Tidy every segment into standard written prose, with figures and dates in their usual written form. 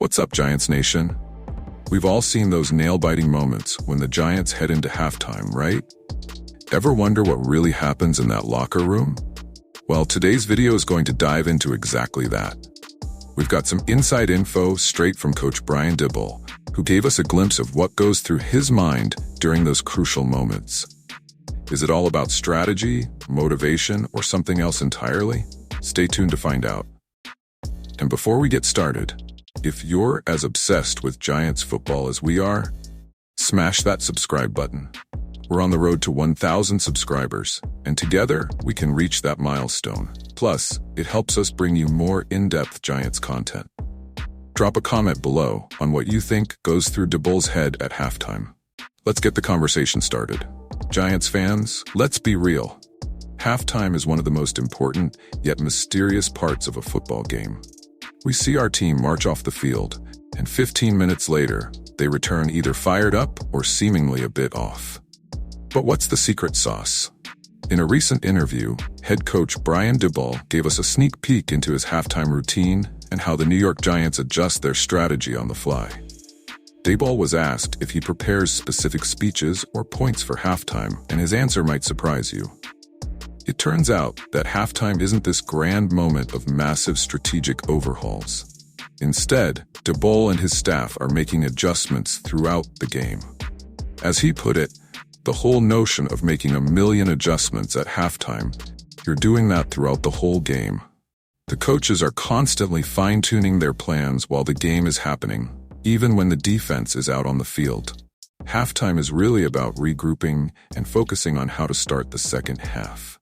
What's up, Giants Nation? We've all seen those nail-biting moments when the Giants head into halftime, right? Ever wonder what really happens in that locker room? Well, today's video is going to dive into exactly that. We've got some inside info straight from Coach Brian Daboll, who gave us a glimpse of what goes through his mind during those crucial moments. Is it all about strategy, motivation, or something else entirely? Stay tuned to find out. And before we get started, if you're as obsessed with Giants football as we are, smash that subscribe button. We're on the road to 1,000 subscribers, and together we can reach that milestone. Plus, it helps us bring you more in-depth Giants content. Drop a comment below on what you think goes through Daboll's head at halftime. Let's get the conversation started. Giants fans, let's be real. Halftime is one of the most important, yet mysterious parts of a football game. We see our team march off the field, and 15 minutes later, they return either fired up or seemingly a bit off. But what's the secret sauce? In a recent interview, head coach Brian Daboll gave us a sneak peek into his halftime routine and how the New York Giants adjust their strategy on the fly. Daboll was asked if he prepares specific speeches or points for halftime, and his answer might surprise you. It turns out that halftime isn't this grand moment of massive strategic overhauls. Instead, Daboll and his staff are making adjustments throughout the game. As he put it, the whole notion of making a million adjustments at halftime, you're doing that throughout the whole game. The coaches are constantly fine-tuning their plans while the game is happening, even when the defense is out on the field. Halftime is really about regrouping and focusing on how to start the second half.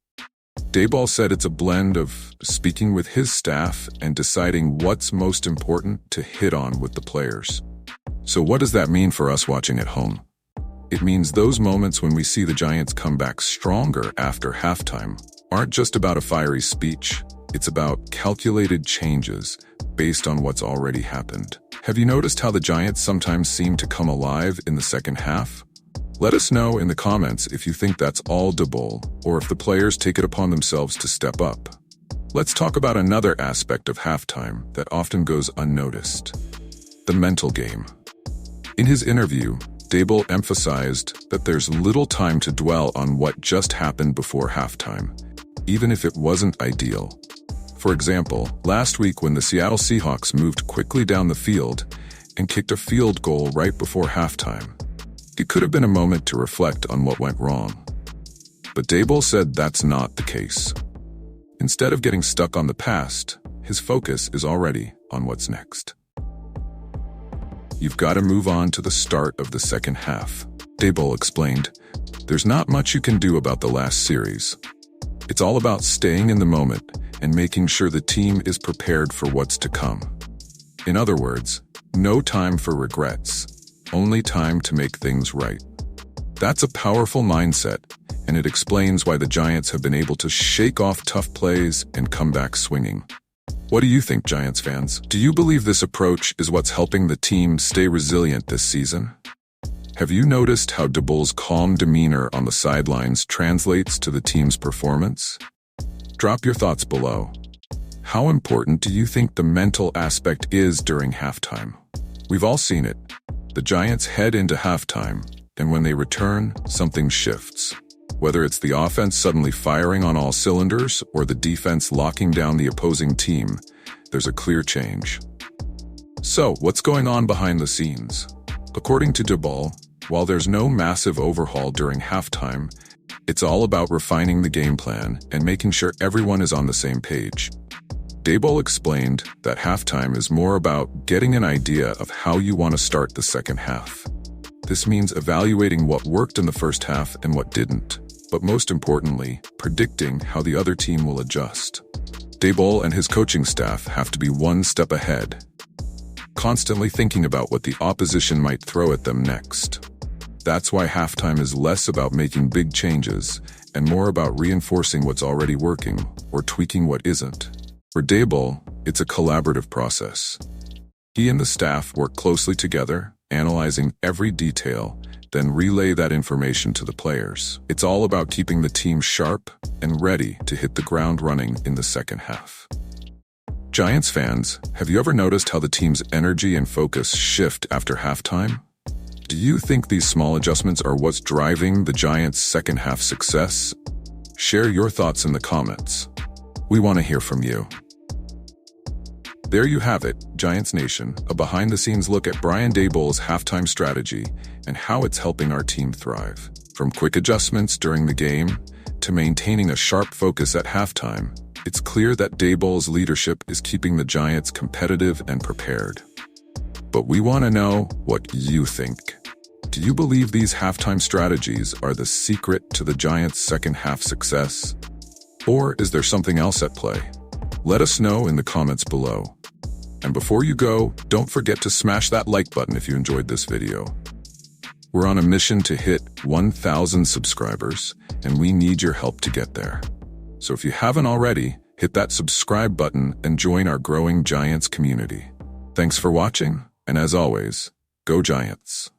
Daboll said it's a blend of speaking with his staff and deciding what's most important to hit on with the players. So what does that mean for us watching at home? It means those moments when we see the Giants come back stronger after halftime aren't just about a fiery speech. It's about calculated changes based on what's already happened. Have you noticed how the Giants sometimes seem to come alive in the second half? Let us know in the comments if you think that's all Daboll, or if the players take it upon themselves to step up. Let's talk about another aspect of halftime that often goes unnoticed: the mental game. In his interview, Daboll emphasized that there's little time to dwell on what just happened before halftime, even if it wasn't ideal. For example, last week when the Seattle Seahawks moved quickly down the field and kicked a field goal right before halftime, it could have been a moment to reflect on what went wrong. But Daboll said that's not the case. Instead of getting stuck on the past, his focus is already on what's next. You've got to move on to the start of the second half. Daboll explained, there's not much you can do about the last series. It's all about staying in the moment and making sure the team is prepared for what's to come. In other words, no time for regrets. Only time to make things right. That's a powerful mindset, and it explains why the Giants have been able to shake off tough plays and come back swinging. What do you think, Giants fans? Do you believe this approach is what's helping the team stay resilient this season? Have you noticed how Daboll's calm demeanor on the sidelines translates to the team's performance? Drop your thoughts below. How important do you think the mental aspect is during halftime? We've all seen it. The Giants head into halftime, and when they return, something shifts. Whether it's the offense suddenly firing on all cylinders or the defense locking down the opposing team, there's a clear change. So, what's going on behind the scenes? According to Daboll, while there's no massive overhaul during halftime, it's all about refining the game plan and making sure everyone is on the same page. Daboll explained that halftime is more about getting an idea of how you want to start the second half. This means evaluating what worked in the first half and what didn't, but most importantly, predicting how the other team will adjust. Daboll and his coaching staff have to be one step ahead, constantly thinking about what the opposition might throw at them next. That's why halftime is less about making big changes and more about reinforcing what's already working or tweaking what isn't. For Daboll, it's a collaborative process. He and the staff work closely together, analyzing every detail, then relay that information to the players. It's all about keeping the team sharp and ready to hit the ground running in the second half. Giants fans, have you ever noticed how the team's energy and focus shift after halftime? Do you think these small adjustments are what's driving the Giants' second-half success? Share your thoughts in the comments. We want to hear from you. There you have it, Giants Nation, a behind-the-scenes look at Brian Daboll's halftime strategy and how it's helping our team thrive. From quick adjustments during the game to maintaining a sharp focus at halftime, it's clear that Daboll's leadership is keeping the Giants competitive and prepared. But we want to know what you think. Do you believe these halftime strategies are the secret to the Giants' second-half success? Or is there something else at play? Let us know in the comments below. And before you go, don't forget to smash that like button if you enjoyed this video. We're on a mission to hit 1,000 subscribers, and we need your help to get there. So if you haven't already, hit that subscribe button and join our growing Giants community. Thanks for watching, and as always, go Giants!